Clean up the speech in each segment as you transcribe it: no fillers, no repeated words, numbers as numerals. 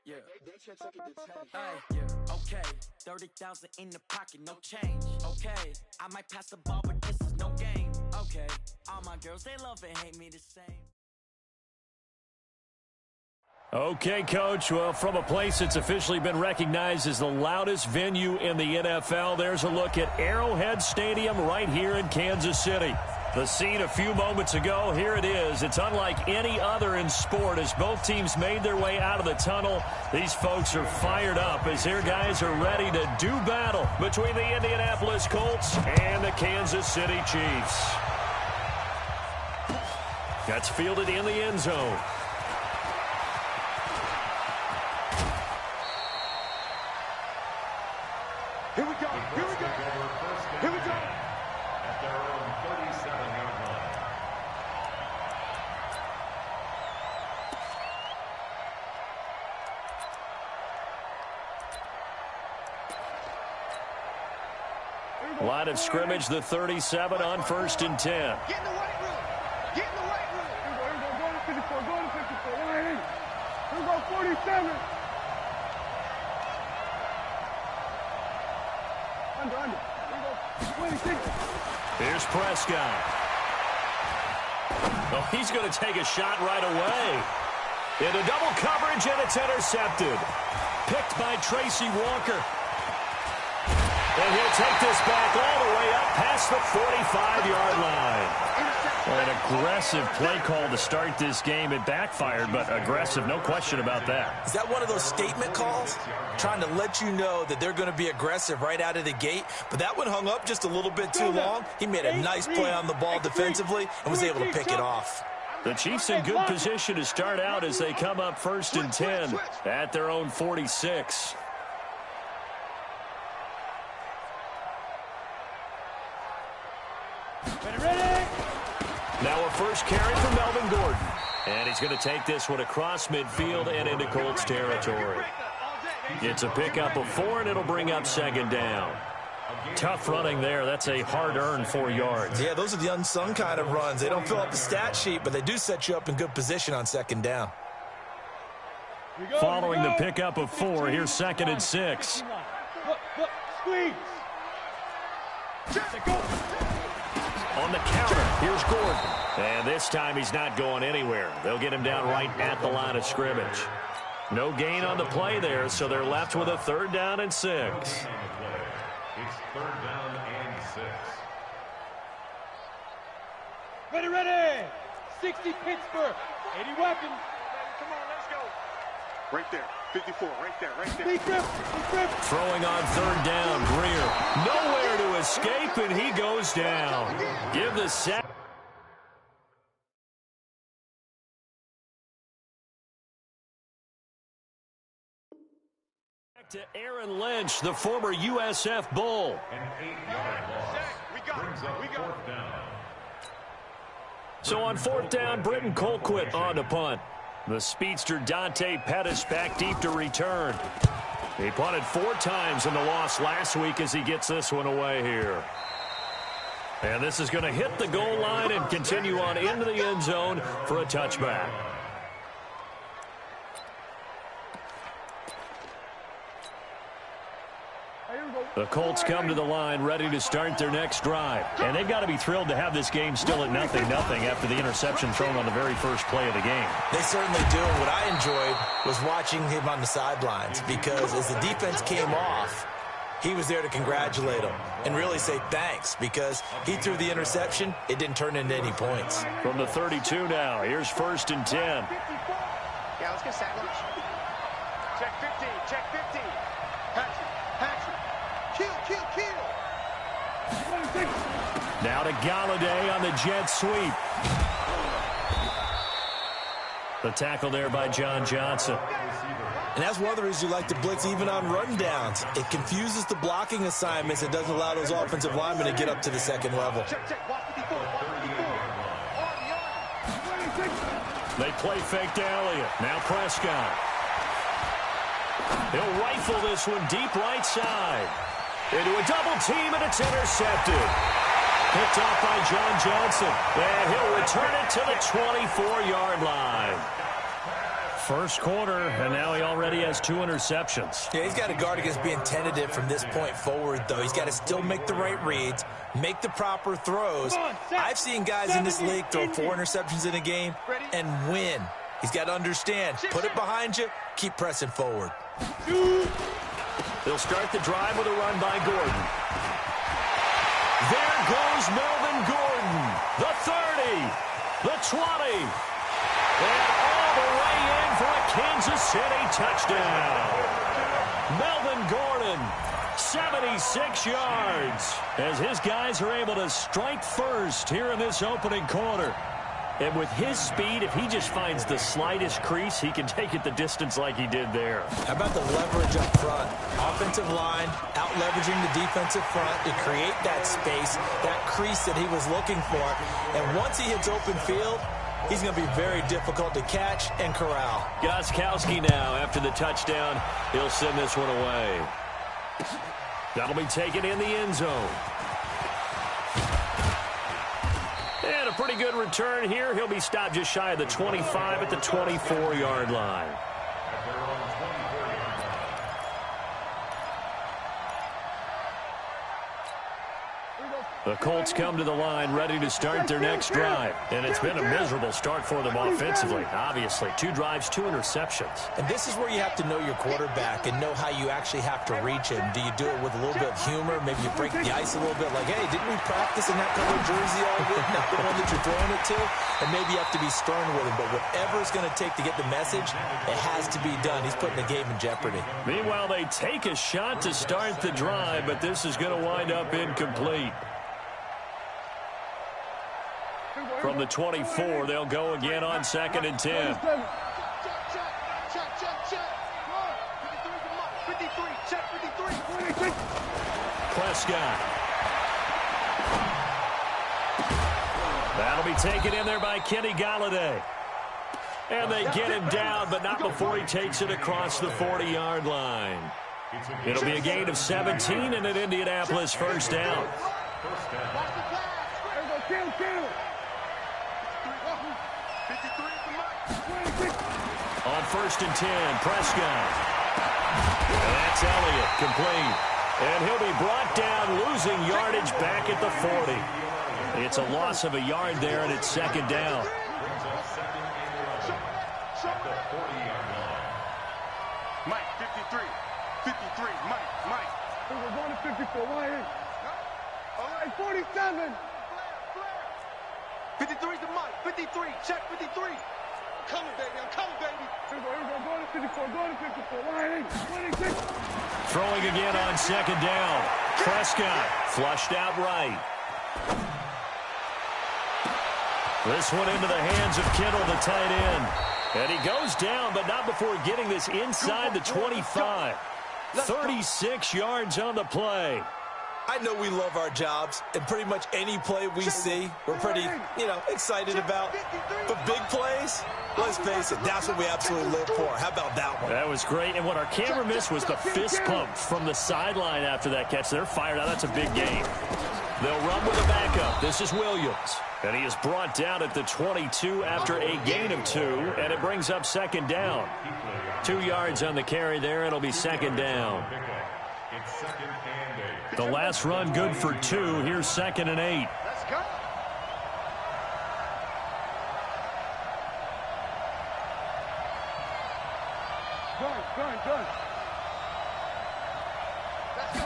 Yeah. Hey, okay. 30,000 in the pocket, no change. Okay. I might pass the ball, but this is no game. Okay. All my girls, they love and hate me the same. Okay, Coach. Well, from a place that's officially been recognized as the loudest venue in the NFL, there's a look at Arrowhead Stadium right here in Kansas City. The scene a few moments ago, here it is. It's unlike any other in sport as both teams made their way out of the tunnel. These folks are fired up as their guys are ready to do battle between the Indianapolis Colts and the Kansas City Chiefs. That's fielded in the end zone. Here we go, here we go, here we go. At their own 37-yard line. Line of scrimmage, the 37 on 1st and 10. Get in the right room. Get in the right room. Here we go, go to 54, go to 54. Here we go, 47. Under. Here's Prescott. Oh, he's going to take a shot right away. Into double coverage, and it's intercepted. Picked by Tracy Walker. And he'll take this back all the way up past the 45-yard line. An aggressive play call to start this game. It backfired, but aggressive, no question about that. Is that one of those statement calls? Trying to let you know that they're going to be aggressive right out of the gate, but that one hung up just a little bit too long. He made a nice play on the ball defensively and was able to pick it off. The Chiefs in good position to start out as they come up 1st and 10 at their own 46. Now a first carry from Melvin Gordon. And he's going to take this one across midfield and into Colts territory. It's a pickup of 4, and it'll bring up 2nd down. Tough running there. That's a hard-earned 4 yards. Yeah, those are the unsung kind of runs. They don't fill up the stat sheet, but they do set you up in good position on 2nd down. Following the pickup of 4, here's 2nd and 6. Squeeze. On the counter, here's Gordon. And this time he's not going anywhere. They'll get him down right at the line of scrimmage. No gain on the play there, so they're left with a 3rd down and 6. It's 3rd down and 6. Ready. 60 Pittsburgh. 80 weapons. Come on, let's go. Right there. 54, right there. Big grip. Throwing on 3rd down, Greer. Nowhere to escape, and he goes down. Give the sack. Back to Aaron Lynch, the former USF Bull. An 8-yard loss. We got 4th down. So on 4th down, Britton Colquitt on to punt. The speedster Dante Pettis back deep to return. He punted 4 times in the loss last week as he gets this one away here. And this is going to hit the goal line and continue on into the end zone for a touchback. The Colts come to the line ready to start their next drive. And they've got to be thrilled to have this game still at 0-0 after the interception thrown on the very first play of the game. They certainly do. And what I enjoyed was watching him on the sidelines because as the defense came off, he was there to congratulate them and really say thanks because he threw the interception. It didn't turn into any points. From the 32 now, here's 1st and 10. Yeah, let's get sack lunch. Check 15, check 15. Patrick. Kill. Now to Galladay on the jet sweep. The tackle there by John Johnson. And that's one of the reasons you like to blitz even on rundowns. It confuses the blocking assignments. It doesn't allow those offensive linemen to get up to the 2nd level. They play fake to Elliott. Now Prescott. He'll rifle this one deep right side. Into a double team, and it's intercepted. Picked off by John Johnson. And he'll return it to the 24-yard line. First quarter, and now he already has 2 interceptions. Yeah, he's got to guard against being tentative from this point forward, though. He's got to still make the right reads, make the proper throws. I've seen guys in this league throw 4 interceptions in a game and win. He's got to understand, put it behind you, keep pressing forward. They'll start the drive with a run by Gordon. There goes Melvin Gordon. The 30, the 20, and all the way in for a Kansas City touchdown. Melvin Gordon, 76 yards, as his guys are able to strike first here in this opening quarter. And with his speed, if he just finds the slightest crease, he can take it the distance like he did there. How about the leverage up front? Offensive line, out-leveraging the defensive front to create that space, that crease that he was looking for. And once he hits open field, he's going to be very difficult to catch and corral. Gostkowski now, after the touchdown, he'll send this one away. That'll be taken in the end zone. And a pretty good return here. He'll be stopped just shy of the 25 at the 24-yard line. The Colts come to the line ready to start their next drive. And it's been a miserable start for them offensively. Obviously, 2 drives, 2 interceptions. And this is where you have to know your quarterback and know how you actually have to reach him. Do you do it with a little bit of humor? Maybe you break the ice a little bit like, hey, didn't we practice in that color jersey all week? Not the one that you're throwing it to. And maybe you have to be stern with him. But whatever it's going to take to get the message, it has to be done. He's putting the game in jeopardy. Meanwhile, they take a shot to start the drive, but this is going to wind up incomplete. From the 24, they'll go again on 2nd and 10. Prescott. That'll be taken in there by Kenny Golladay. And they get him down, but not before he takes it across the 40-yard line. It'll be a gain of 17 and an Indianapolis first down. On 1st and 10, Prescott. And that's Elliott, complete. And he'll be brought down, losing yardage back at the 40. It's a loss of a yard there, and it's 2nd down. Mike, 53. 53, Mike. We're going to 54, right here. All right, 47. 53's the Mike. 53, check 53. I'm coming, baby. Here we go. Go to 54, go to 54. Right here, 26. Throwing again on 2nd down. Prescott flushed out right. This one into the hands of Kittle, the tight end. And he goes down, but not before getting this inside the 25. 36 yards on the play. I know we love our jobs, and pretty much any play we see, we're pretty, excited about. But big plays, let's face it, that's what we absolutely live for. How about that one? That was great, and what our camera missed was the fist pump from the sideline after that catch. They're fired out. That's a big game. They'll run with a backup. This is Williams, and he is brought down at the 22 after a gain of 2, and it brings up 2nd down. 2 yards on the carry there. It'll be 2nd down. The last run good for 2. Here's 2nd and 8. Let's go. Good. Let's go.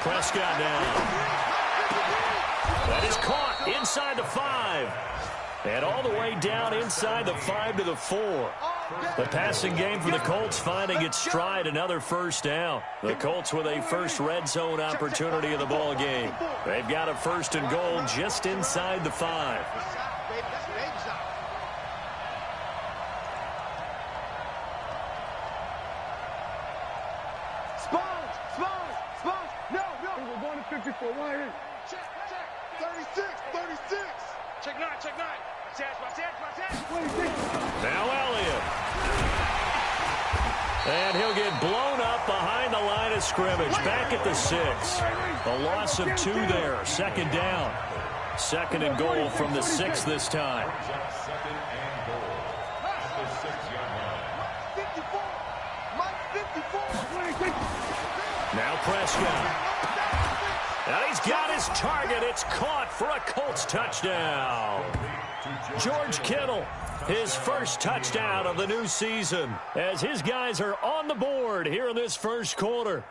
Prescott down. That is caught inside the 5. And all the way down inside the 5 to the 4. The passing game for the Colts finding its stride, another first down. The Colts with a first red zone opportunity of the ball game. They've got a 1st and goal just inside the 5. Spons. No. We're going to 54. Right here. Check. 36. Check 9. Now Elliott. And he'll get blown up behind the line of scrimmage. Back at the 6. A loss of 2 there. 2nd down. 2nd and goal from the 6 this time. Now Prescott. And he's got his target. It's caught for a Colts touchdown. George Kittle, his first touchdown of the new season, as his guys are on the board here in this first quarter.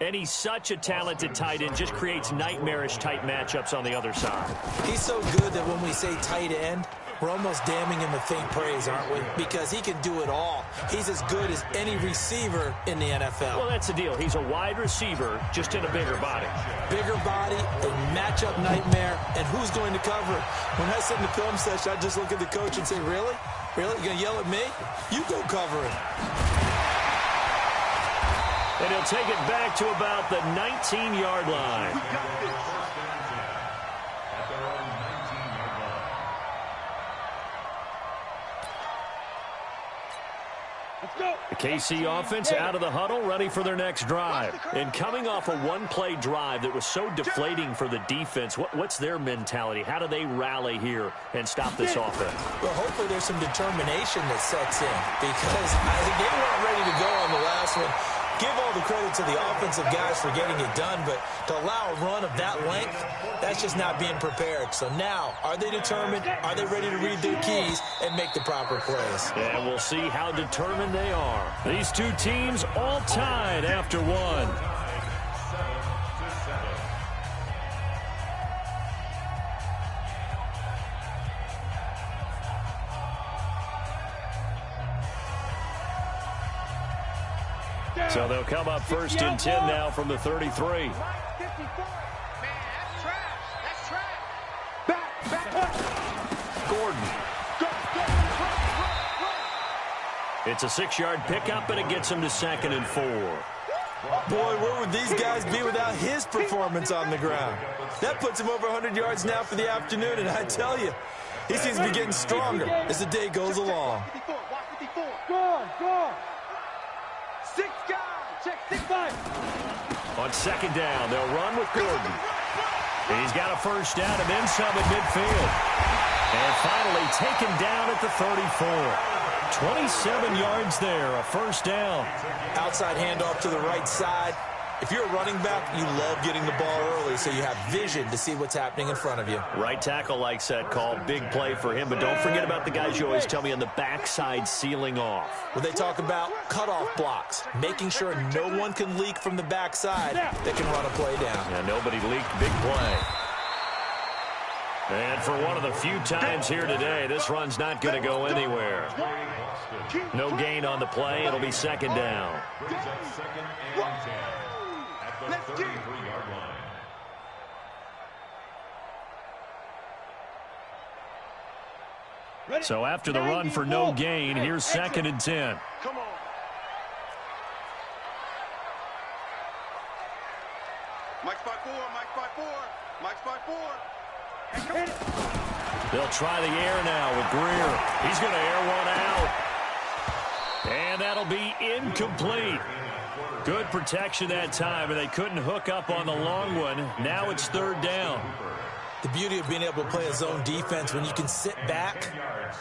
And he's such a talented tight end, just creates nightmarish-type matchups on the other side. He's so good that when we say tight end, we're almost damning him with faint praise, aren't we? Because he can do it all. He's as good as any receiver in the NFL. Well, that's the deal. He's a wide receiver, just in a bigger body. Bigger body, a matchup nightmare, and who's going to cover it? When I sit in the film session, I just look at the coach and say, really? Really? You going to yell at me? You go cover it. And he'll take it back to about the 19-yard line. The KC offense out of the huddle, ready for their next drive. And coming off a one-play drive that was so deflating for the defense, what's their mentality? How do they rally here and stop this offense? Well, hopefully there's some determination that sets in, because I think they weren't ready to go on the last one. Give all the credit to the offensive guys for getting it done, but to allow a run of that length, that's just not being prepared. So now, are they determined? Are they ready to read their keys and make the proper plays? And we'll see how determined they are. These two teams all tied after one. So they'll come up first and 10 now from the 33. Man, that's trash. That's trash. Back. Gordon. It's a 6-yard pickup, and it gets him to 2nd and 4. Boy, where would these guys be without his performance on the ground? That puts him over 100 yards now for the afternoon, and I tell you, he seems to be getting stronger as the day goes along. Go. 6 guys. Check 6-5. On 2nd down, they'll run with Gordon. And he's got a first down and then some at midfield. And finally taken down at the 34. 27 yards there, a first down. Outside handoff to the right side. If you're a running back, you love getting the ball early so you have vision to see what's happening in front of you. Right tackle likes that call. Big play for him. But don't forget about the guys you always tell me on the backside sealing off. When they talk about cutoff blocks, making sure no one can leak from the backside that can run a play down. Yeah, nobody leaked. Big play. And for one of the few times here today, this run's not going to go anywhere. No gain on the play. It'll be 2nd down. So after the run for no gain, here's 2nd and 10. Come on. Mike's by 4. Mike's by 4. They'll try the air now with Greer. He's going to air one out. And that'll be incomplete. Good protection that time, and they couldn't hook up on the long one. Now it's 3rd down. The beauty of being able to play a zone defense when you can sit back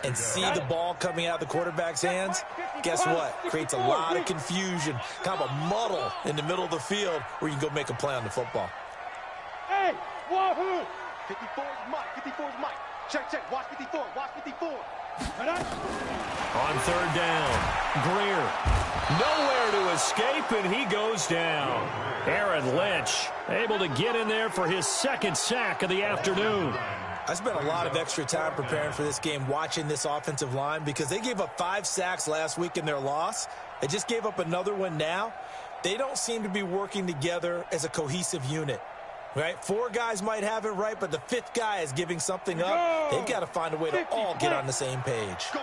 and see the ball coming out of the quarterback's hands, guess what? Creates a lot of confusion, kind of a muddle in the middle of the field where you can go make a play on the football. Hey, wahoo! 54 is Mike. Check. Watch 54. On 3rd down, Greer. Nowhere to escape, and he goes down. Aaron Lynch able to get in there for his 2nd sack of the afternoon. I spent a lot of extra time preparing for this game watching this offensive line because they gave up 5 sacks last week in their loss. They just gave up another one now. They don't seem to be working together as a cohesive unit. Right? 4 guys might have it right, but the 5th guy is giving something up. They've got to find a way to all get on the same page. Go.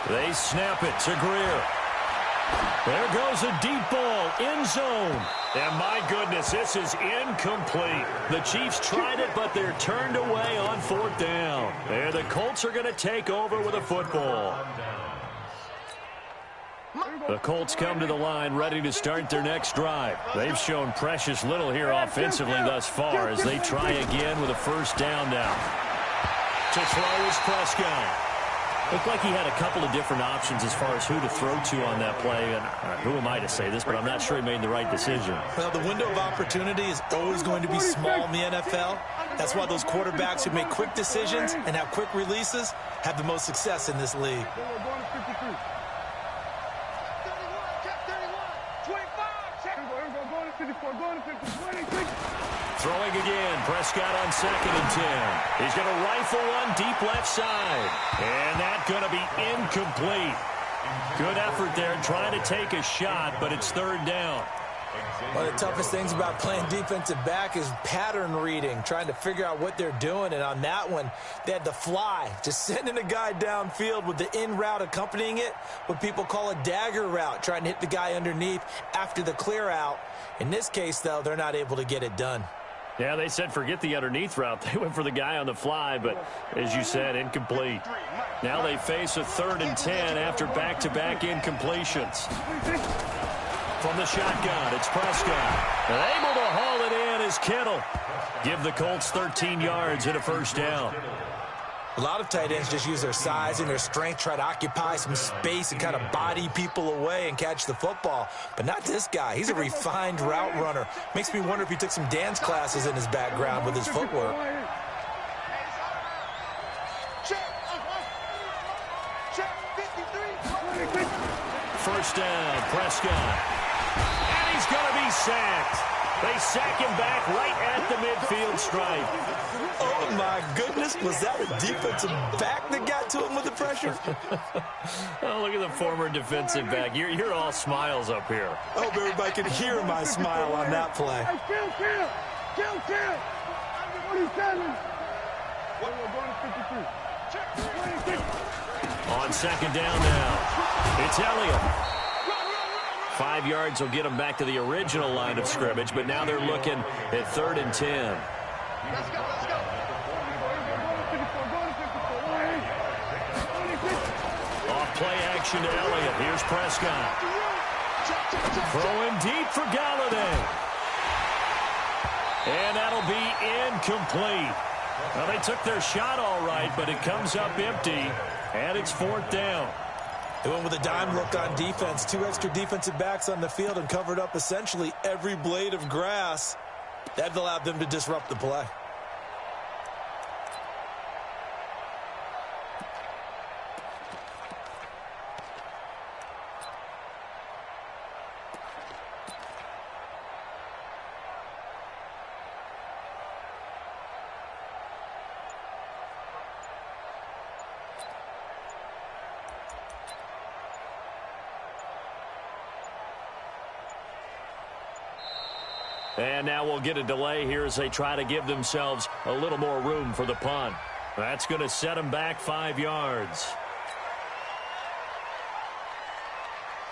They snap it to Greer. There goes a deep ball, end zone. And my goodness, this is incomplete. The Chiefs tried it, but they're turned away on 4th down. And the Colts are going to take over with a football. The Colts come to the line ready to start their next drive. They've shown precious little here offensively thus far as they try again with a first down now. To throw is Prescott. Looked like he had a couple of different options as far as who to throw to on that play. And who am I to say this, but I'm not sure he made the right decision. Well, the window of opportunity is always going to be small in the NFL. That's why those quarterbacks who make quick decisions and have quick releases have the most success in this league. Throwing again, Prescott on 2nd and 10. He's going to rifle one deep left side. And that's going to be incomplete. Good effort there trying to take a shot, but it's 3rd down. One of the toughest things about playing defensive back is pattern reading, trying to figure out what they're doing. And on that one, they had to fly, just sending a guy downfield with the in route accompanying it, what people call a dagger route, trying to hit the guy underneath after the clear out. In this case, though, they're not able to get it done. Yeah, they said forget the underneath route. They went for the guy on the fly, but as you said, incomplete. Now they face a 3rd and 10 after back-to-back incompletions. From the shotgun, it's Prescott. And able to haul it in is Kittle. Give the Colts 13 yards and a 1st down. A lot of tight ends just use their size and their strength, try to occupy some space and kind of body people away and catch the football. But not this guy. He's a refined route runner. Makes me wonder if he took some dance classes in his background with his footwork. First down, Prescott. And he's going to be sacked. They sack him back right at the midfield stripe. Oh, my goodness. Was that a defensive back that got to him with the pressure? Oh, look at the former defensive back. You're all smiles up here. I hope everybody can hear my smile on that play. Hey, kill. 47. On 2nd down now, it's Elliott. 5 yards will get them back to the original line of scrimmage, but now they're looking at 3rd and 10. Let's go. Off play action to Elliott. Here's Prescott. Throwing deep for Galladay. And that'll be incomplete. Well, they took their shot all right, but it comes up empty, and it's 4th down. They went with a dime look on defense. 2 extra defensive backs on the field and covered up essentially every blade of grass. That allowed them to disrupt the play. And now we'll get a delay here as they try to give themselves a little more room for the punt. That's going to set them back 5 yards.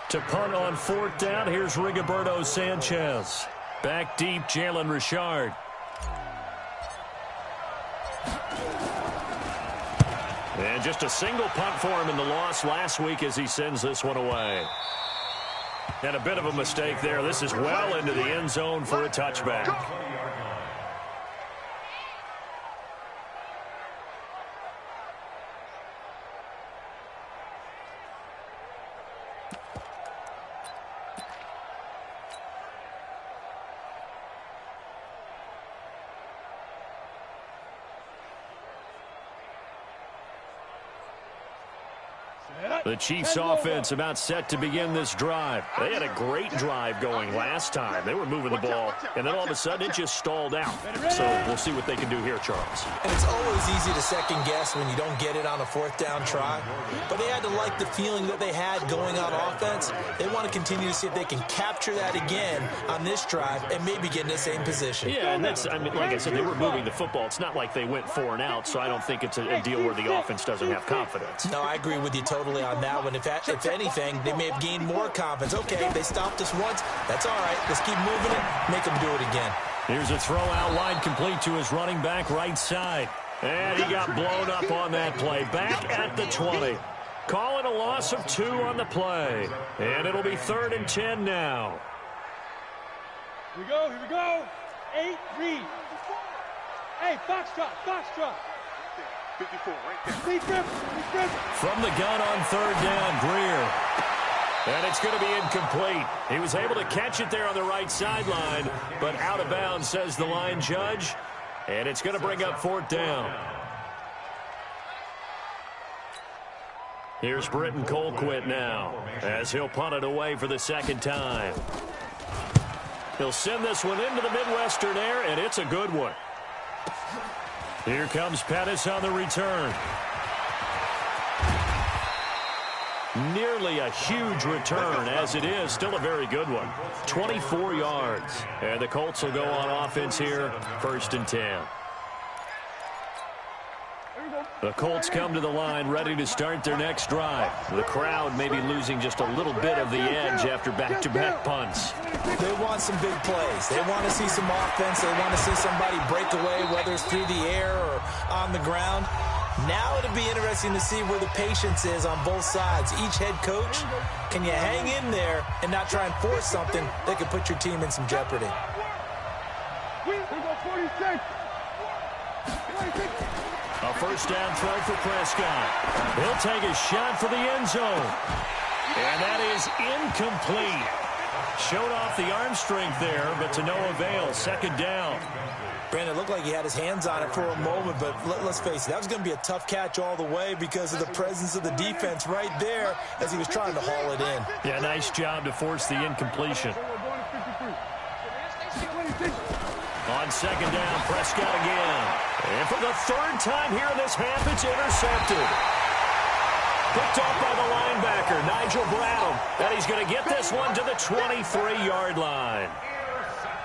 To punt on 4th down, here's Rigoberto Sanchez. Back deep, Jalen Richard. And just a single punt for him in the loss last week as he sends this one away. And a bit of a mistake there. This is well into the end zone for a touchback. The Chiefs offense about set to begin this drive. They had a great drive going last time. They were moving the ball, and then all of a sudden it just stalled out. So we'll see what they can do here, Charles. And it's always easy to second guess when you don't get it on a 4th down try. But they had to like the feeling that they had going on offense. They want to continue to see if they can capture that again on this drive and maybe get in the same position. Yeah, and that's, I mean, like I said, they were moving the football. It's not like they went 4 and out, so I don't think it's a deal where the offense doesn't have confidence. No, I agree with you totally on that one. If anything, they may have gained more confidence. Okay, they stopped us once. That's all right. Let's keep moving it. Make them do it again. Here's a throw out wide complete to his running back right side. And he got blown up on that play. Back at the 20. Call it a loss of 2 on the play. And it'll be 3rd and 10 now. Here we go. 8, read. Hey, foxtrot. 54, right there. From the gun on third down, Greer. And it's going to be incomplete. He was able to catch it there on the right sideline, but out of bounds, says the line judge. And it's going to bring up fourth down. Here's Britton Colquitt now, as he'll punt it away for the second time. He'll send this one into the Midwestern air, and it's a good one. Here comes Pettis on the return. Nearly a huge return, as it is still a very good one. 24 yards. And the Colts will go on offense here, 1st and 10. The Colts come to the line ready to start their next drive. The crowd may be losing just a little bit of the edge after back-to-back punts. They want some big plays. They want to see some offense. They want to see somebody break away, whether it's through the air or on the ground. Now it'll be interesting to see where the patience is on both sides. Each head coach, can you hang in there and not try and force something that could put your team in some jeopardy? We go 46. A first down throw for Prescott. He'll take a shot for the end zone. And that is incomplete. Showed off the arm strength there, but to no avail. Second down. Brandon, it looked like he had his hands on it for a moment, but let's face it, that was going to be a tough catch all the way because of the presence of the defense right there as he was trying to haul it in. Yeah, nice job to force the incompletion. On second down, Prescott again. And for the third time here in this half, it's intercepted. Picked off by the linebacker, Nigel Bradham. And he's going to get this one to the 23-yard line.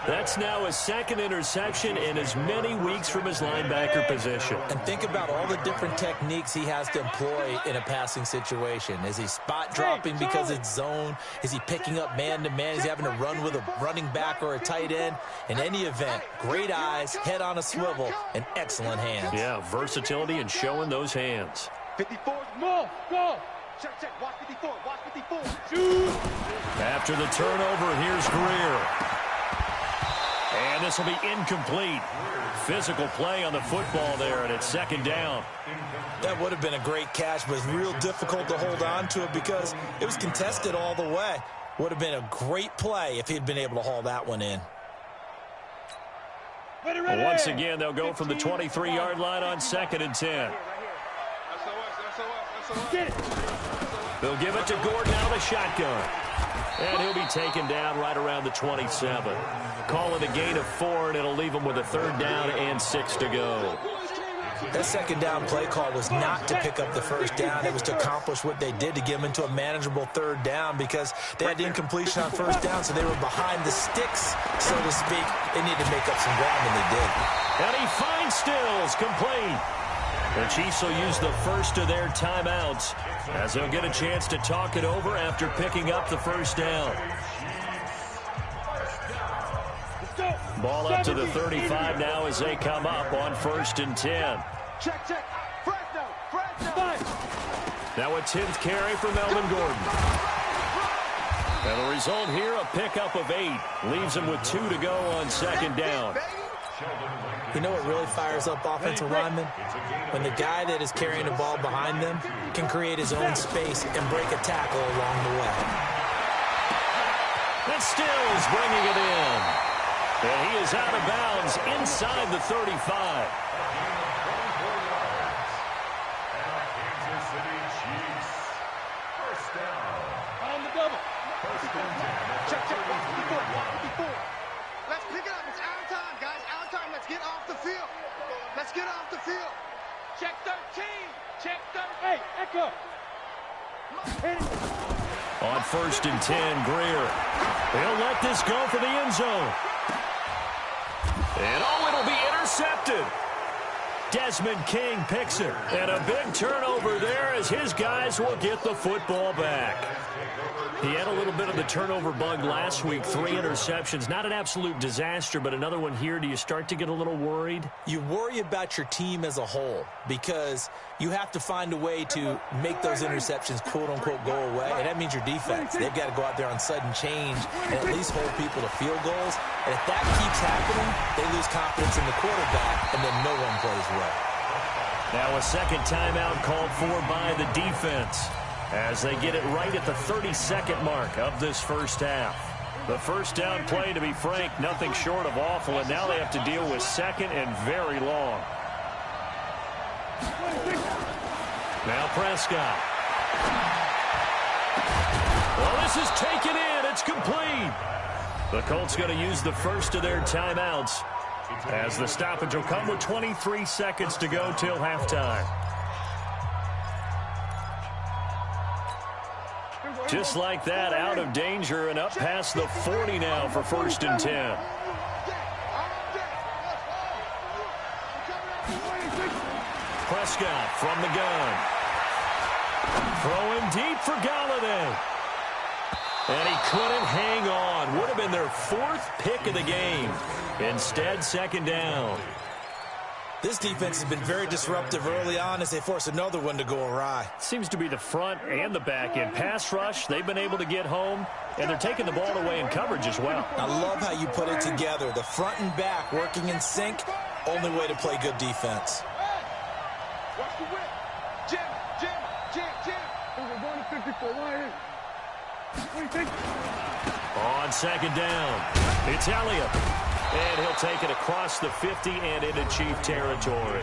That's now his second interception in as many weeks from his linebacker position. And think about all the different techniques he has to employ in a passing situation. Is he spot dropping because it's zone? Is he picking up man-to-man? Is he having to run with a running back or a tight end? In any event, great eyes, head on a swivel, and excellent hands. Yeah, versatility and showing those hands. 54, more, go. Check, watch 54, watch 54. Shoot. After the turnover, here's Greer. And this will be incomplete. Physical play on the football there, and it's second down. That would have been a great catch, but it's real difficult to hold on to it because it was contested all the way. Would have been a great play if he'd been able to haul that one in. Once again, they'll go from the 23-yard line on 2nd and 10. They'll give it to Gordon out of the shotgun. And he'll be taken down right around the 27. Call it a gain of 4, and it'll leave him with a 3rd down and 6 to go. That second down play call was not to pick up the first down. It was to accomplish what they did to get them into a manageable 3rd down because they had the incompletion on first down, so they were behind the sticks, so to speak. They needed to make up some ground, and they did. And he finds Stills, complete. The Chiefs will use the first of their timeouts as they'll get a chance to talk it over after picking up the first down. Ball up to the 35 now as they come up on 1st and 10. Check. Fresno. Now a 10th carry for Melvin Gordon. And the result here, a pickup of 8. Leaves him with 2 to go on 2nd down. You know what really fires up offensive linemen? When the guy that is carrying the ball behind them can create his own space and break a tackle along the way. And Stills bringing it in. And he is out of bounds inside the 35. On the double. Check. 54. Let's pick it up. It's out of time, guys. Out of time. Let's get off the field. Let's get off the field. Check 13. Check 13. Hey, Echo. On 1st and 10, Greer. He'll let this go for the end zone. And it'll be intercepted. Desmond King picks it. And a big turnover there as his guys will get the football back. He had a little bit of the turnover bug last week. 3 interceptions. Not an absolute disaster, but another one here. Do you start to get a little worried? You worry about your team as a whole because you have to find a way to make those interceptions, quote-unquote, go away. And that means your defense. They've got to go out there on sudden change and at least hold people to field goals. And if that keeps happening, they lose confidence in the quarterback, and then no one plays well. Now a second timeout called for by the defense as they get it right at the 30-second mark of this first half. The first down play, to be frank, nothing short of awful, and now they have to deal with second and very long. Now Prescott. Well, this is taken in. It's complete. The Colts going to use the first of their timeouts as the stoppage will come with 23 seconds to go till halftime. Just like that, out of danger and up past the 40 now for 1st and 10. Prescott from the gun. Throwing deep for Galladay. And he couldn't hang on. Would have been their 4th pick of the game. Instead, 2nd down. This defense has been very disruptive early on as they force another one to go awry. Seems to be the front and the back end. Pass rush, they've been able to get home, and they're taking the ball away in coverage as well. I love how you put it together. The front and back working in sync, only way to play good defense. Watch the whip. Jim. We're going to 54. What do you think? On 2nd down, it's Elliott. And he'll take it across the 50 and into Chief territory.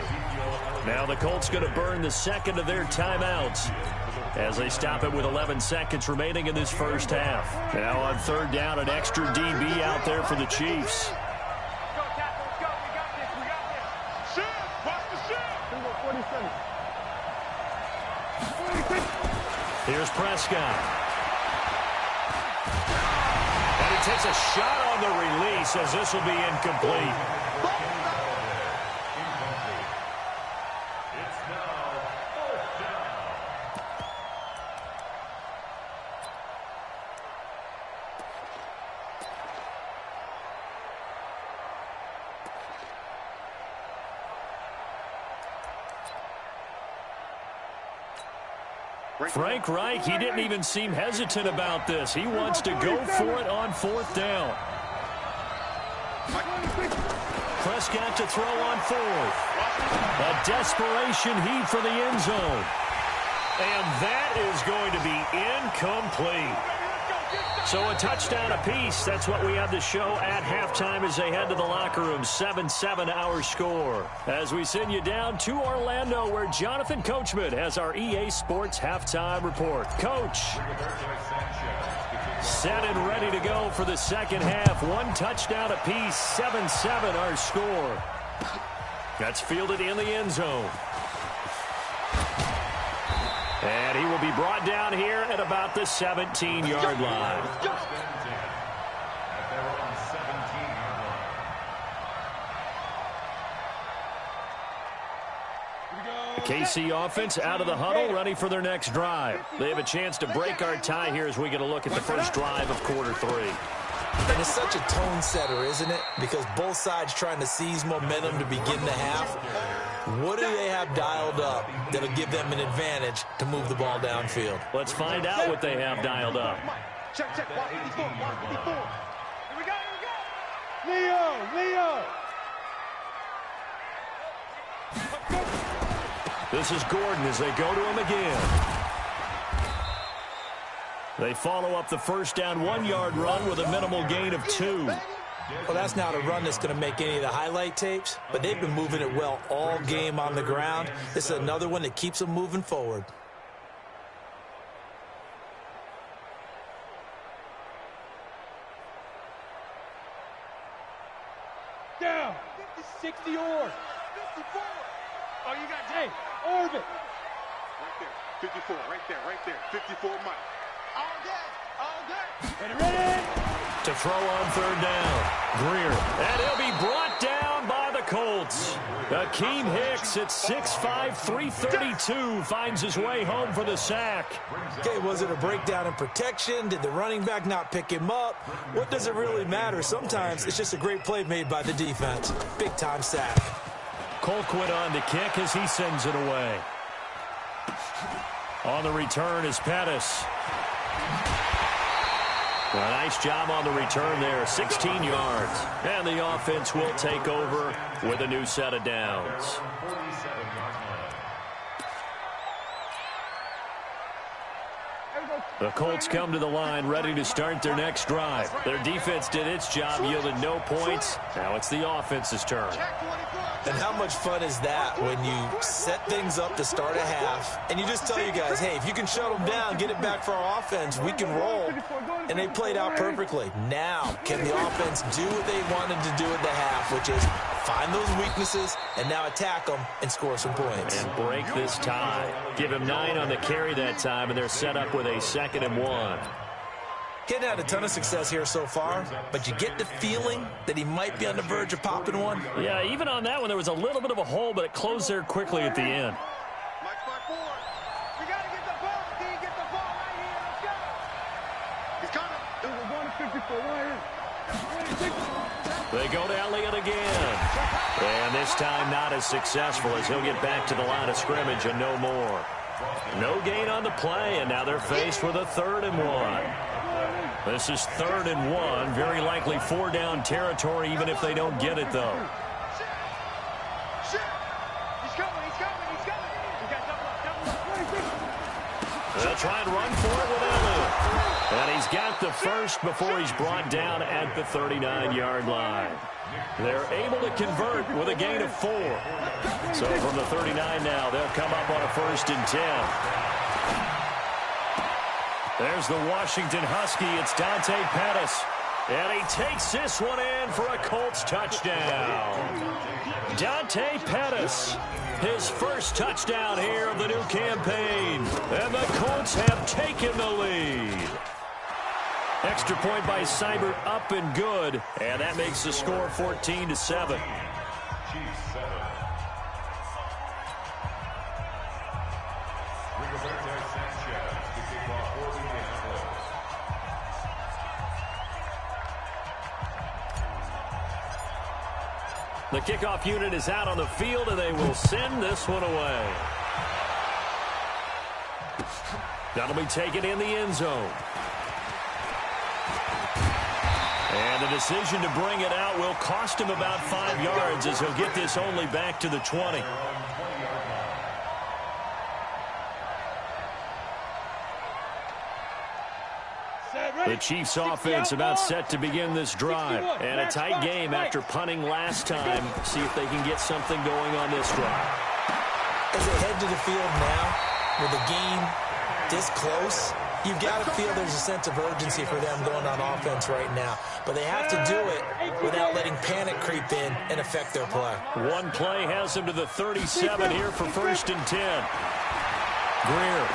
Now the Colts going to burn the second of their timeouts as they stop it with 11 seconds remaining in this first half. Now on 3rd down, an extra DB out there for the Chiefs. Let's go, Cap. Let's go. We got this. Shoot. Watch the shoot. Here's Prescott. Takes a shot on the release as this will be incomplete. It's now 4th down. Frank Reich, he didn't even seem hesitant about this. He wants to go for it on 4th down. Prescott to throw on 4th. A desperation heave for the end zone. And that is going to be incomplete. So a touchdown apiece. That's what we have to show at halftime as they head to the locker room. 7-7 our score. As we send you down to Orlando, where Jonathan Coachman has our EA Sports halftime report. Coach, set and ready to go for the second half. 1 touchdown apiece. 7-7 our score. That's fielded in the end zone. And he will be brought down here at about the 17-yard line. The KC offense out of the huddle, ready for their next drive. They have a chance to break our tie here as we get a look at the first drive of quarter 3. And it's such a tone setter, isn't it? Because both sides trying to seize momentum to begin the half. What do they have dialed up that'll give them an advantage to move the ball downfield? Let's find out what they have dialed up. Check. Watch 54. Here we go. Leo. This is Gordon as they go to him again. They follow up the first down 1-yard run with a minimal gain of 2. Well, that's not a run that's going to make any of the highlight tapes, but they've been moving it well all game on the ground. This is another one that keeps them moving forward. Down. 60 or. 54. Oh, you got Hey, Orbit. Right there. 54. Right there. 54 Mike. All day. Ready. To throw on 3rd down. Greer. And he'll be brought down by the Colts. Akeem Hicks at 6'5", 332 finds his way home for the sack. Okay, was it a breakdown in protection? Did the running back not pick him up? What does it really matter? Sometimes it's just a great play made by the defense. Big-time sack. Colquitt on the kick as he sends it away. On the return is Pettis. A nice job on the return there, 16 yards. And the offense will take over with a new set of downs. 47-yard line. The Colts come to the line ready to start their next drive. Their defense did its job, yielded no points. Now it's the offense's turn. And how much fun is that when you set things up to start a half and you just tell you guys, hey, if you can shut them down, get it back for our offense, we can roll. And they played out perfectly. Now, can the offense do what they wanted to do at the half, which is find those weaknesses and now attack them and score some points. And break this tie. Give him 9 on the carry that time, and they're set up with a 2nd and 1. Getting had a ton of success here so far, but you get the feeling that he might be on the verge of popping one. Yeah, even on that one, there was a little bit of a hole, but it closed there quickly at the end. Mike forward. We got to get the ball. Can you get the ball right here? Let's go. He's coming. We're going to 54 right here. They go to Elliott again. And this time not as successful as he'll get back to the line of scrimmage and no more. No gain on the play, and now they're faced with a 3rd and 1. This is 3rd and 1. Very likely 4-down territory, even if they don't get it, though. Shit. He's coming. He's coming. He's coming. We got double up. They'll try and run for it with Elliott. And he's got the first before he's brought down at the 39-yard line. They're able to convert with a gain of 4. So from the 39 now, they'll come up on a 1st and 10. There's the Washington Husky. It's Dante Pettis. And he takes this one in for a Colts touchdown. Dante Pettis, his first touchdown here of the new campaign. And the Colts have taken the lead. Extra point by Seibert, up and good. And that makes the score 14-7. The kickoff unit is out on the field, and they will send this one away. That'll be taken in the end zone. And the decision to bring it out will cost him about 5 yards as he'll get this only back to the 20. The Chiefs offense about set to begin this drive. And a tight game after punting last time. See if they can get something going on this drive. As they head to the field now, with the game this close, you've got to feel there's a sense of urgency for them going on offense right now. But they have to do it without letting panic creep in and affect their play. One play has them to the 37 here for 1st and 10. Greer.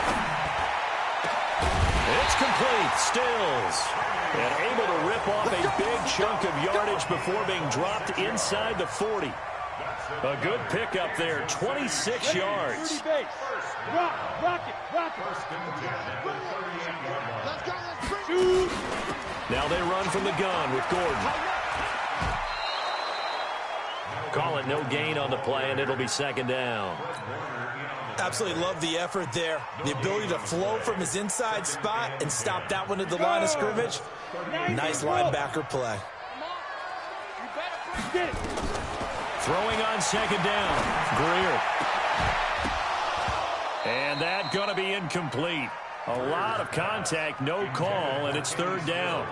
It's complete. Stills. And able to rip off a big chunk of yardage before being dropped inside the 40. A good pickup there, 26 yards. Rock it. Now they run from the gun with Gordon. Call it no gain on the play, and it'll be 2nd down. Absolutely love the effort there. The ability to flow from his inside spot and stop that one at the line of scrimmage. Nice linebacker play. Throwing on 2nd down. Greer. And that going to be incomplete. A lot of contact, no call, and it's 3rd down.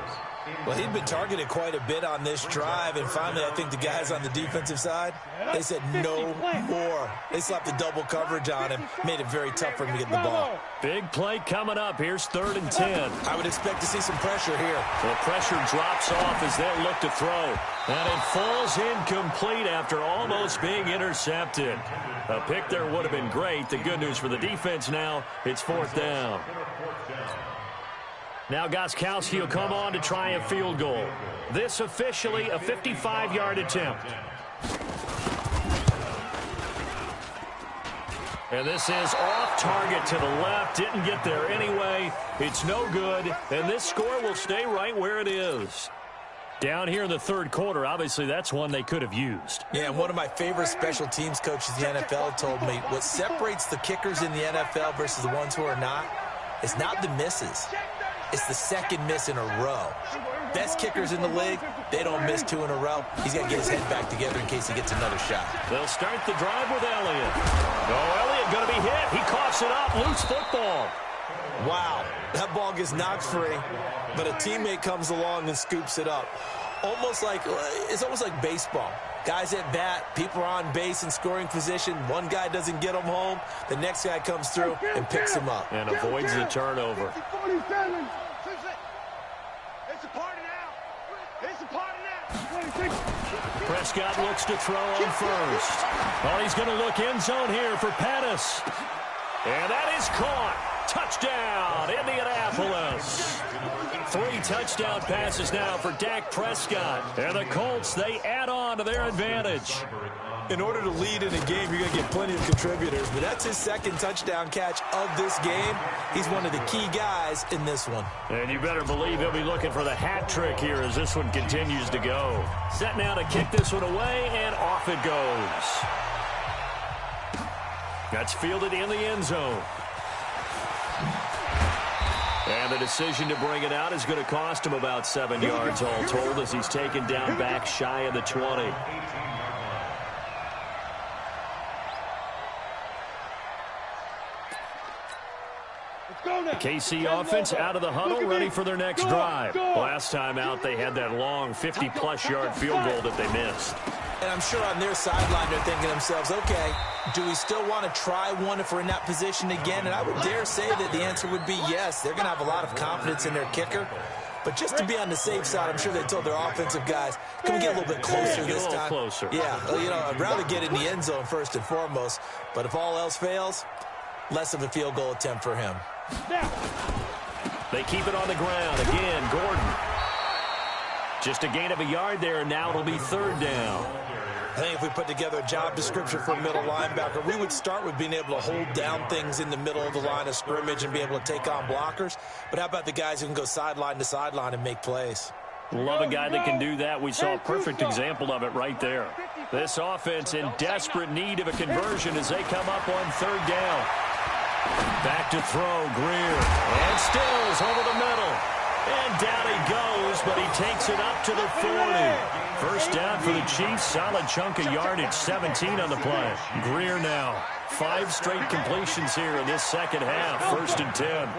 Well, he'd been targeted quite a bit on this drive, and finally I think the guys on the defensive side, they said no more. They slapped the double coverage on him, made it very tough for him to get the ball. Big play coming up. Here's 3rd and 10. I would expect to see some pressure here. The pressure drops off as they look to throw. And it falls incomplete after almost being intercepted. A pick there would have been great. The good news for the defense now, it's 4th down. Now Gostkowski will come on to try a field goal. This officially a 55-yard attempt. And this is off target to the left. Didn't get there anyway. It's no good. And this score will stay right where it is. Down here in the 3rd quarter, obviously that's one they could have used. Yeah, and one of my favorite special teams coaches in the NFL told me what separates the kickers in the NFL versus the ones who are not is not the misses. It's the 2nd miss in a row. Best kickers in the league, they don't miss 2 in a row. He's got to get his head back together in case he gets another shot. They'll start the drive with Elliott. Oh, Elliott going to be hit. He coughs it up. Loose football. Wow, that ball gets knocked free, but a teammate comes along and scoops it up. It's almost like baseball. Guys at bat, people are on base in scoring position. One guy doesn't get him home. The next guy comes through and picks him up. And avoids the turnover. It's a party now. It's a party now. Prescott looks to throw on first. Oh, he's going to look end zone here for Pettis. And that is caught. Touchdown, Indianapolis. 3 touchdown passes now for Dak Prescott. And the Colts, they add on to their advantage. In order to lead in a game, you're going to get plenty of contributors, but that's his second touchdown catch of this game. He's one of the key guys in this one. And you better believe he'll be looking for the hat trick here as this one continues to go. Set now to kick this one away, and off it goes. That's fielded in the end zone. And the decision to bring it out is going to cost him about 7 yards all told as he's taken down back shy of the 20. The KC offense out of the huddle, ready for their next drive. Last time out, they had that long 50-plus yard field goal that they missed. And I'm sure on their sideline they're thinking to themselves, okay, do we still want to try one if we're in that position again? And I would dare say that the answer would be yes. They're going to have a lot of confidence in their kicker. But just to be on the safe side, I'm sure they told their offensive guys, can we get a little bit closer this time? Closer. Yeah, I'd rather get in the end zone first and foremost. But if all else fails, less of a field goal attempt for him. They keep it on the ground. Again, Gordon. Just a gain of a yard there, and now it'll be 3rd down. I think if we put together a job description for a middle linebacker, we would start with being able to hold down things in the middle of the line of scrimmage and be able to take on blockers. But how about the guys who can go sideline to sideline and make plays? Love a guy that can do that. We saw a perfect example of it right there. This offense in desperate need of a conversion as they come up on 3rd down. Back to throw, Greer. And Stills over the middle. And down he goes, but he takes it up to the 40. First down for the Chiefs. Solid chunk of yardage, 17 on the play. Greer now. 5 straight completions here in this second half. 1st and 10.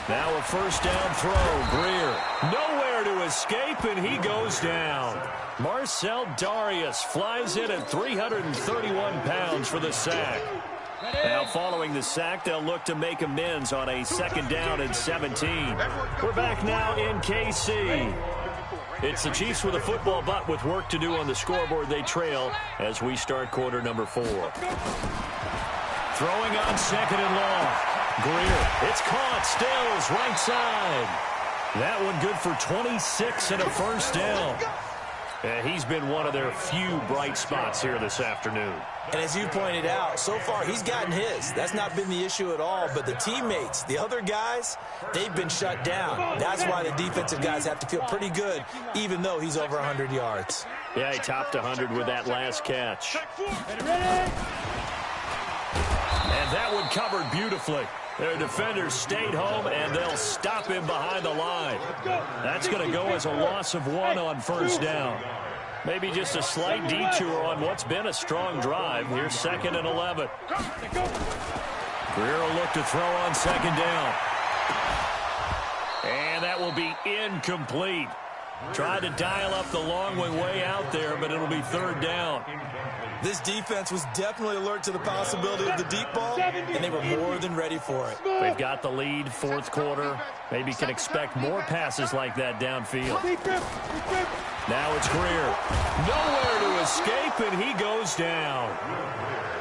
Now a first down throw. Greer. Nowhere to escape, and he goes down. Marcel Darius flies in at 331 pounds for the sack. Now following the sack, they'll look to make amends on a 2nd down and 17. We're back now in KC. It's the Chiefs with a football, but with work to do on the scoreboard, they trail as we start quarter number 4. Throwing on 2nd and long. Greer, it's caught, Stills, right side. That one good for 26 and a first down. He's been one of their few bright spots here this afternoon. And as you pointed out, so far he's gotten his. That's not been the issue at all. But the teammates, the other guys, they've been shut down. That's why the defensive guys have to feel pretty good, even though he's over 100 yards. Yeah, he topped 100 with that last catch. And that one covered beautifully. Their defenders stayed home, and they'll stop him behind the line. That's going to go as a loss of 1 on first down. Maybe just a slight detour on what's been a strong drive. Here's 2nd and 11. Greer will look to throw on 2nd down. And that will be incomplete. Tried to dial up the long way out there, but it'll be 3rd down. This defense was definitely alert to the possibility of the deep ball, and they were more than ready for it. They've got the lead, 4th quarter. Maybe can expect more passes like that downfield. Now it's Greer. Nowhere to escape, and he goes down.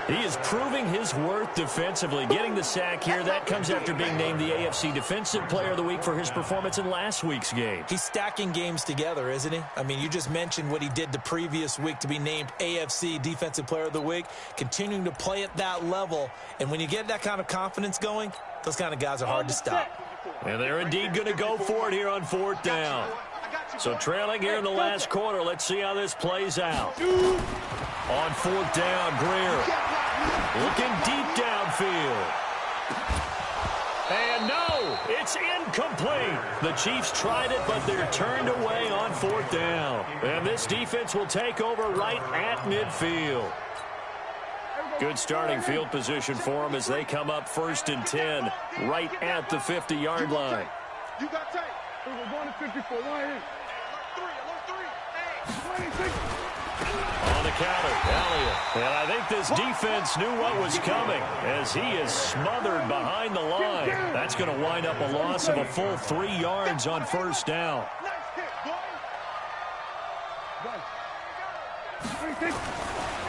He is proving his worth defensively. Getting the sack here, that comes after being named the AFC Defensive Player of the Week for his performance in last week's game. He's stacking games together, isn't he? I mean, you just mentioned what he did the previous week to be named AFC Defensive Player of the Week, continuing to play at that level. And when you get that kind of confidence going, those kind of guys are hard to stop. And they're indeed going to go for it here on 4th down. So trailing here in the last quarter, let's see how this plays out. On 4th down, Greer looking deep downfield. And no, it's incomplete. The Chiefs tried it, but they're turned away on 4th down. And this defense will take over right at midfield. Good starting field position for them as they come up 1st and 10 right at the 50-yard line. You got tape. We're going to 54. Alert 3. On the counter, Elliott. And I think this defense knew what was coming as he is smothered behind the line. That's going to wind up a loss of a full 3 yards on 1st down.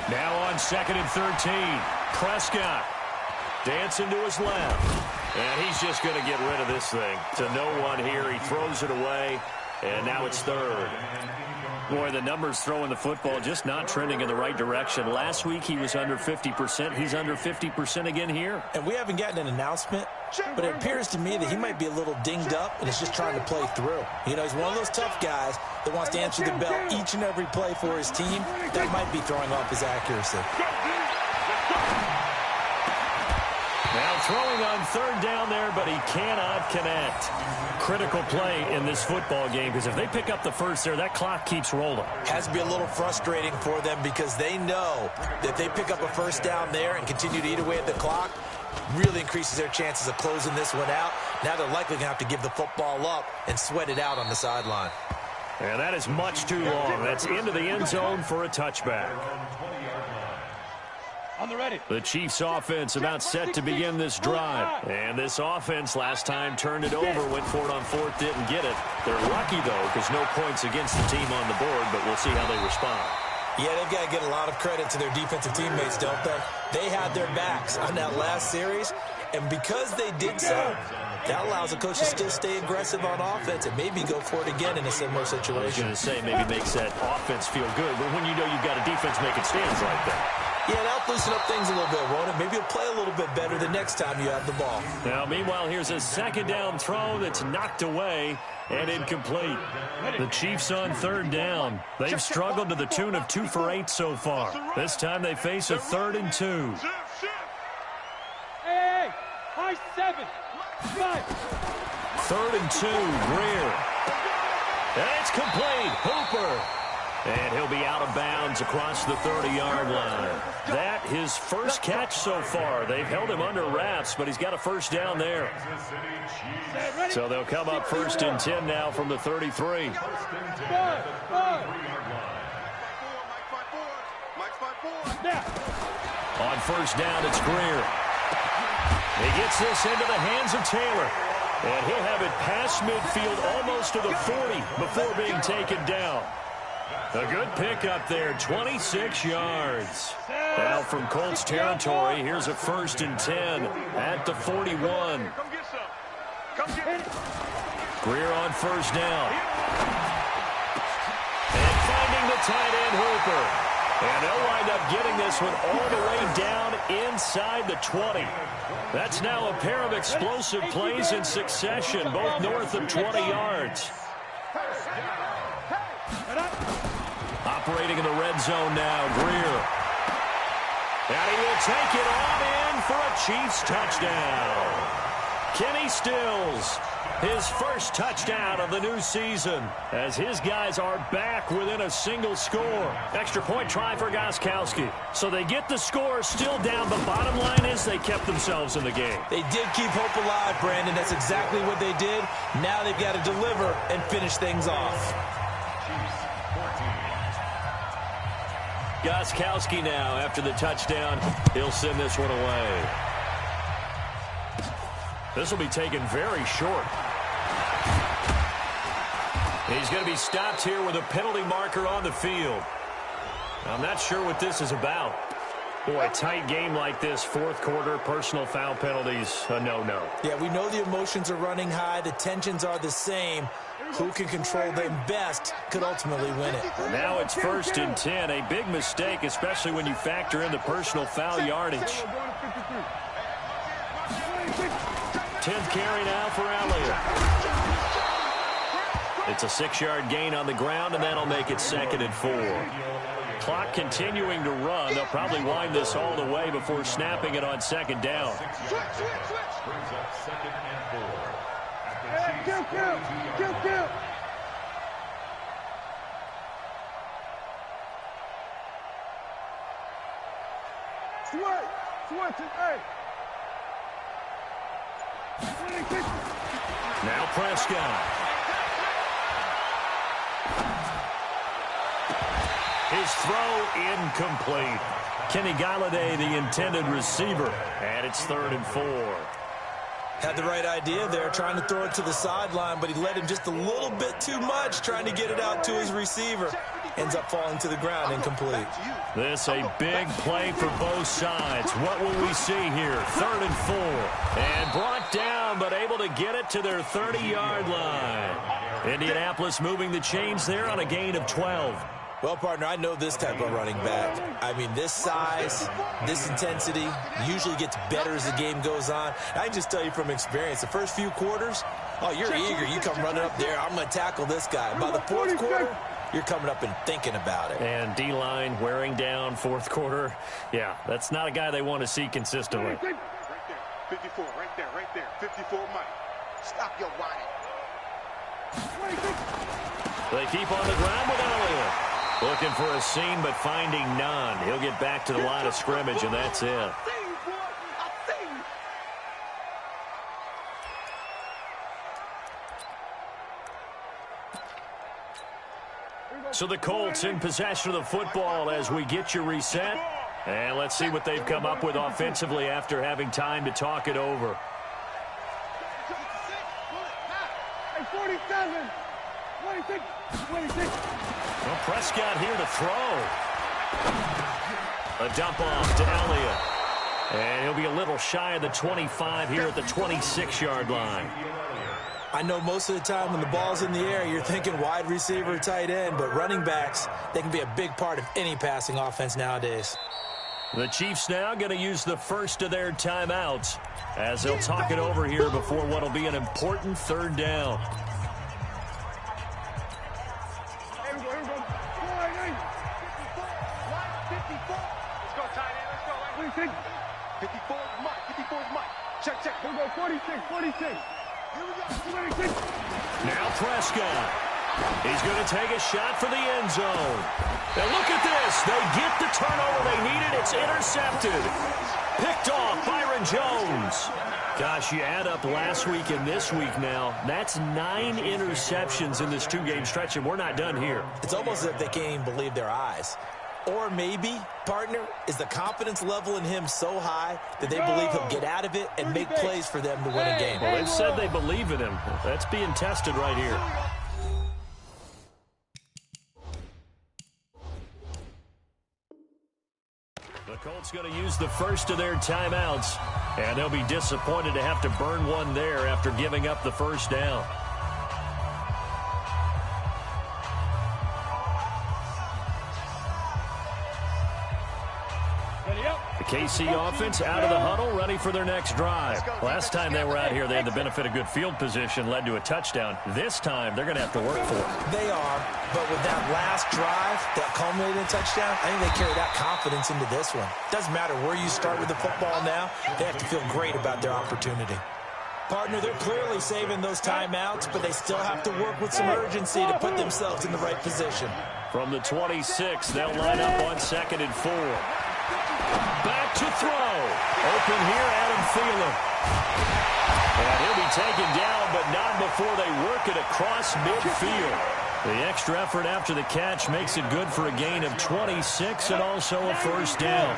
Now on 2nd and 13, Prescott dancing to his left. And he's just going to get rid of this thing to no one here. He throws it away, and now it's 3rd. Boy, the numbers throwing the football just not trending in the right direction. Last week he was under 50%. He's under 50% again here. And we haven't gotten an announcement, but it appears to me that he might be a little dinged up and is just trying to play through. You know, he's one of those tough guys that wants to answer the bell each and every play for his team. That might be throwing off his accuracy. Now throwing on 3rd down there, but he cannot connect. Critical play in this football game because if they pick up the first there, that clock keeps rolling. Has to be a little frustrating for them because they know that if they pick up a 1st down there and continue to eat away at the clock, really increases their chances of closing this one out. Now they're likely going to have to give the football up and sweat it out on the sideline. And that is much too long. That's into the end zone for a touchback. On the ready. The Chiefs offense about set to begin this drive. And this offense last time turned it over, went for it on 4th, didn't get it. They're lucky, though, because no points against the team on the board, but we'll see how they respond. Yeah, they've got to get a lot of credit to their defensive teammates, don't they? They had their backs on that last series, and because they did so, that allows the coach to still stay aggressive on offense and maybe go for it again in a similar situation. I was going to say maybe makes that offense feel good, but when you know you've got a defense making stands like that. Yeah, that'll loosen up things a little bit, won't it? Maybe you'll play a little bit better the next time you have the ball. Now, meanwhile, here's a 2nd down throw that's knocked away and incomplete. The Chiefs on 3rd down. They've struggled to the tune of 2 for 8 so far. This time they face a 3rd and 2. Hey, high 7. 5. 3rd and 2, Greer. And it's complete. Hooper. And he'll be out of bounds across the 30-yard line. That his first catch so far. They've held him under wraps, but he's got a 1st down there. So they'll come up 1st and 10 now from the 33. On 1st down, it's Greer. He gets this into the hands of Taylor. And he'll have it past midfield almost to the 40 before being taken down. A good pickup there, 26 yards. Now from Colts territory, here's a 1st and 10 at the 41. Greer on 1st down. And finding the tight end, Hooper. And they'll wind up getting this one all the way down inside the 20. That's now a pair of explosive plays in succession, both north of 20 yards. Operating in the red zone now, Greer. And he will take it on in for a Chiefs touchdown. Kenny Stills, his first touchdown of the new season, as his guys are back within a single score. Extra point try for Gostkowski. So they get the score still down, but bottom line is they kept themselves in the game. They did keep hope alive, Brandon. That's exactly what they did. Now they've got to deliver and finish things off. Gostkowski now, after the touchdown, he'll send this one away. This will be taken very short. He's going to be stopped here with a penalty marker on the field. I'm not sure what this is about. Boy, a tight game like this, 4th quarter, personal foul penalties, a no-no. Yeah, we know the emotions are running high. The tensions are the same. Who can control them best could ultimately win it. Now it's 1st and 10. A big mistake, especially when you factor in the personal foul yardage. 10th carry now for Elliott. It's a 6-yard gain on the ground, and that'll make it 2nd and 4. Clock continuing to run. They'll probably wind this all the way before snapping it on 2nd down. Brings up 2nd and 4. Kill. Now Prescott. His throw incomplete. Kenny Galladay, the intended receiver, and it's 3rd and 4. Had the right idea there, trying to throw it to the sideline, but he led him just a little bit too much, trying to get it out to his receiver. Ends up falling to the ground, incomplete. This a big play for both sides. What will we see here? 3rd and 4. And brought down, but able to get it to their 30-yard line. Indianapolis moving the chains there on a gain of 12. Well, partner, I know this type of running back. I mean, this size, this intensity usually gets better as the game goes on. I can just tell you from experience, the first few quarters, oh, you're eager. You come running up there, I'm going to tackle this guy. By the 4th quarter, you're coming up and thinking about it. And D-line wearing down 4th quarter. Yeah, that's not a guy they want to see consistently. Right there. 54, right there. 54, Mike. Stop your whining. They keep on the ground with Elliott. Looking for a seam, but finding none. He'll get back to the line of scrimmage, and that's it. So the Colts in possession of the football as we get you reset. And let's see what they've come up with offensively after having time to talk it over. 47, 26, 26. Well, Prescott here to throw. A dump off to Elliott. And he'll be a little shy of the 25 here at the 26-yard line. I know most of the time when the ball's in the air, you're thinking wide receiver, tight end, but running backs, they can be a big part of any passing offense nowadays. The Chiefs now going to use the first of their timeouts as they'll talk it over here before what will be an important 3rd down. Let's go, tight end. Let's go. 54 is Mike. 54 is Mike. Check. Here we go. 46. Here we go. 26. Now Prescott. He's going to take a shot for the end zone. And look at this. They get the turnover they needed. It's intercepted. Picked off Byron Jones. Gosh, you add up last week and this week now. That's 9 interceptions in this 2-game stretch, and we're not done here. It's almost as if they can't even believe their eyes. Or maybe, partner, is the confidence level in him so high that they believe he'll get out of it and make plays for them to win a game. Well, they've said they believe in him. That's being tested right here. The Colts going to use the first of their timeouts, and they'll be disappointed to have to burn one there after giving up the first down. The KC offense out of the huddle, ready for their next drive. Last time they were out here, they had the benefit of good field position, led to a touchdown. This time, they're going to have to work for it. They are, but with that last drive, that culminating touchdown, I think they carry that confidence into this one. Doesn't matter where you start with the football now, they have to feel great about their opportunity. Partner, they're clearly saving those timeouts, but they still have to work with some urgency to put themselves in the right position. From the 26, they'll line up on 2nd and 4. Back to throw. Open here, Adam Thielen. And he'll be taken down, but not before they work it across midfield. The extra effort after the catch makes it good for a gain of 26 and also a first down.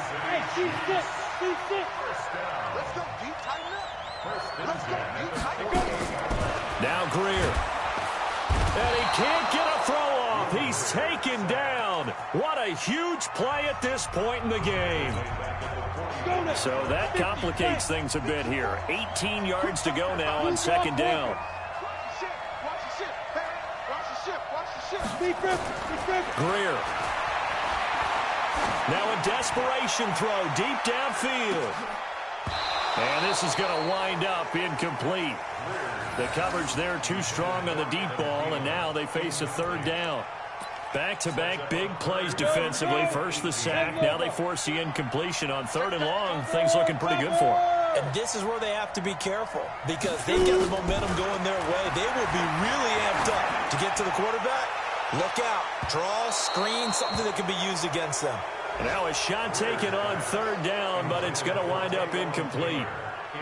Now Greer. And he can't get a throw off. He's taken down. What a huge play at this point in the game. So that complicates things a bit here. 18 yards to go now on 2nd down. Greer. Now a desperation throw deep downfield. And this is going to wind up incomplete. The coverage there too strong on the deep ball, and now they face a 3rd down. Back-to-back big plays defensively. First the sack, now they force the incompletion on 3rd and long. Things looking pretty good for them. And this is where they have to be careful because they've got the momentum going their way. They will be really amped up to get to the quarterback. Look out. Draw, screen, something that can be used against them. Now a shot taken on third down, but it's going to wind up incomplete.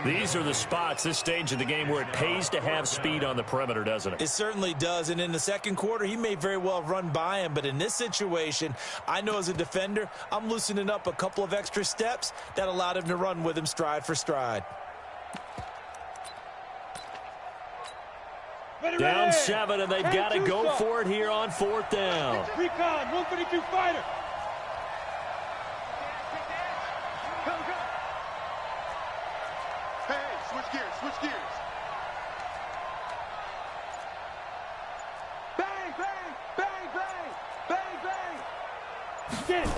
These are the spots, this stage of the game, where it pays to have speed on the perimeter, doesn't it? It certainly does, and in the second quarter, he may very well run by him, but in this situation, I know as a defender, I'm loosening up a couple of extra steps that allowed him to run with him stride for stride. Down 7, and they've got to go for it here on fourth down. Recon, 132 fighter. Switch gears. Bang, bang, bang, bang, bang, bang. Get it.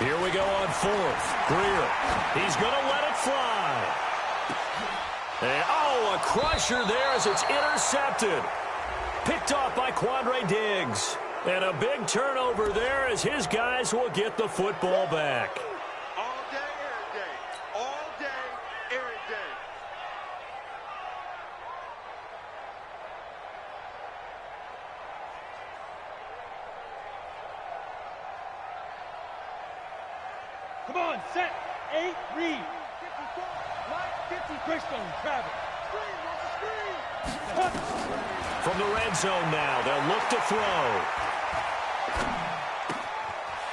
Here we go on fourth. Greer, he's going to let it fly. And, a crusher there as it's intercepted. Picked off by Quandre Diggs. And a big turnover there as his guys will get the football back. All day, every day. All day, every day. Come on, set, 8, read. 54, Mike, 50, Christian, Travis. From the red zone now, they'll look to throw.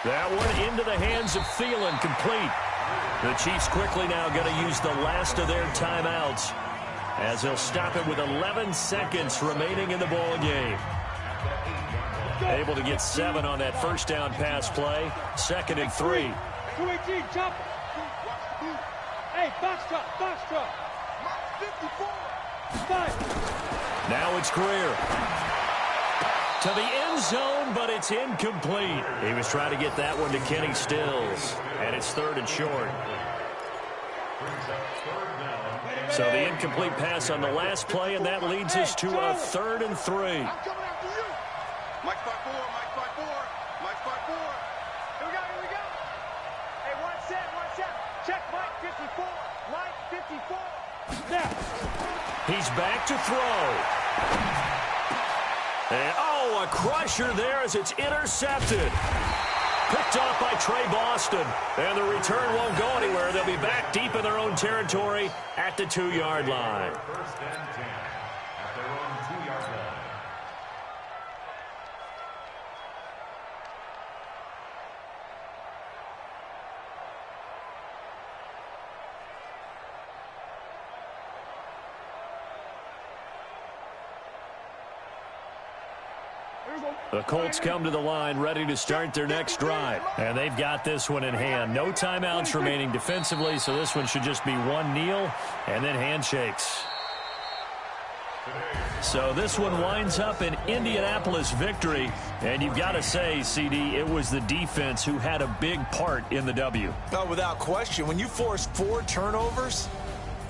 That one into the hands of Thielen, complete. The Chiefs quickly now going to use the last of their timeouts as they'll stop it with 11 seconds remaining in the ball game. Able to get 7 on that first down pass play. 2nd and 3. 218, chopper. Hey, box truck. 54. 5. Now it's Greer. To the end zone, but it's incomplete. He was trying to get that one to Kenny Stills, and it's 3rd and short. So the incomplete pass on the last play, and that leads us to a 3rd and 3. I'm coming after you. Mike 5-4. Here we go. Hey, one set. Check Mike 54. Mike 54. Now. He's back to throw. And, a crusher there as it's intercepted. Picked off by Trey Boston. And the return won't go anywhere. They'll be back deep in their own territory at the 2-yard line. 1st and 10 at their own 2-yard line. The Colts come to the line ready to start their next drive. And they've got this one in hand. No timeouts remaining defensively, so this one should just be one kneel and then handshakes. So this one winds up an Indianapolis victory. And you've got to say, CD, it was the defense who had a big part in the W. Oh, without question. When you force 4 turnovers,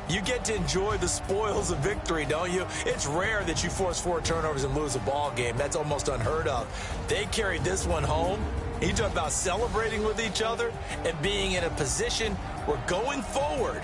you get to enjoy the spoils of victory, don't you? It's rare that you force 4 turnovers and lose a ball game. That's almost unheard of. They carried this one home. You talk about celebrating with each other and being in a position where going forward,